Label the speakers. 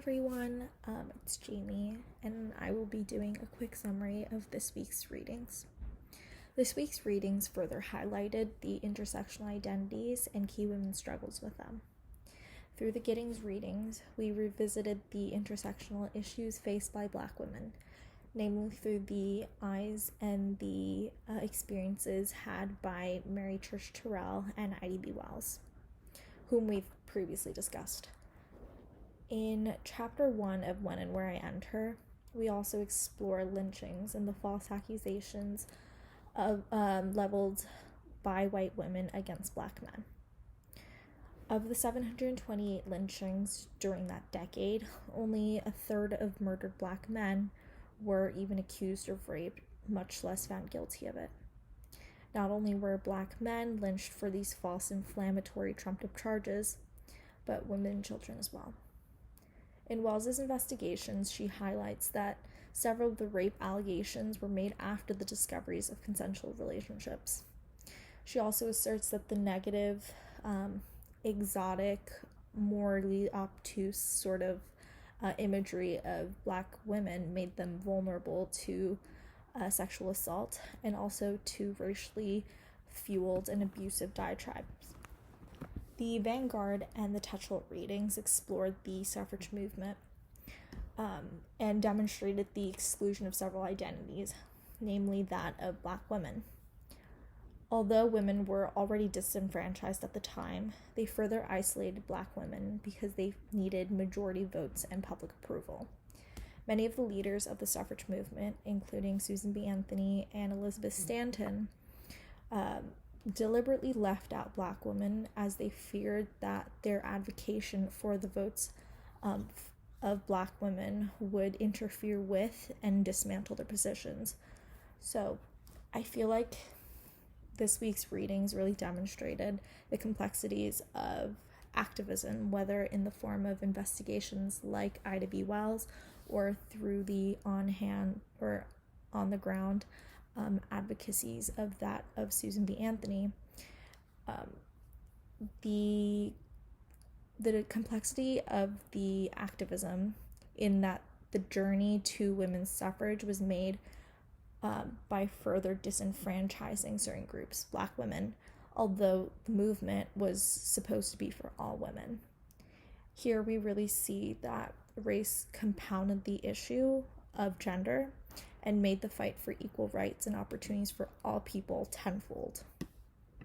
Speaker 1: everyone, it's Jamie, and I will be doing a quick summary of this week's readings. This week's readings further highlighted the intersectional identities and key women's struggles with them. Through the Giddings readings, we revisited the intersectional issues faced by Black women, namely through the eyes and the experiences had by Mary Church Terrell and Ida B. Wells, whom we've previously discussed. In Chapter 1 of When and Where I Enter, we also explore lynchings and the false accusations of leveled by white women against Black men. Of the 728 lynchings during that decade, only a third of murdered Black men were even accused of rape, much less found guilty of it. Not only were Black men lynched for these false, inflammatory, trumped-up charges, but women and children as well. In Wells's investigations, she highlights that several of the rape allegations were made after the discoveries of consensual relationships. She also asserts that the negative, exotic, morally obtuse sort of imagery of Black women made them vulnerable to sexual assault and also to racially fueled and abusive diatribes. The Vanguard and the Tetchell readings explored the suffrage movement and demonstrated the exclusion of several identities, namely that of Black women. Although women were already disenfranchised at the time, they further isolated Black women because they needed majority votes and public approval. Many of the leaders of the suffrage movement, including Susan B. Anthony and Elizabeth Stanton, deliberately left out Black women as they feared that their advocacy for the votes of Black women would interfere with and dismantle their positions. So I feel like this week's readings really demonstrated the complexities of activism, whether in the form of investigations like Ida B. Wells or through the on-hand or on-the-ground advocacies of Susan B. Anthony. The complexity of the activism in that the journey to women's suffrage was made by further disenfranchising certain groups, Black women, although the movement was supposed to be for all women. Here we really see that race compounded the issue of gender and made the fight for equal rights and opportunities for all people tenfold.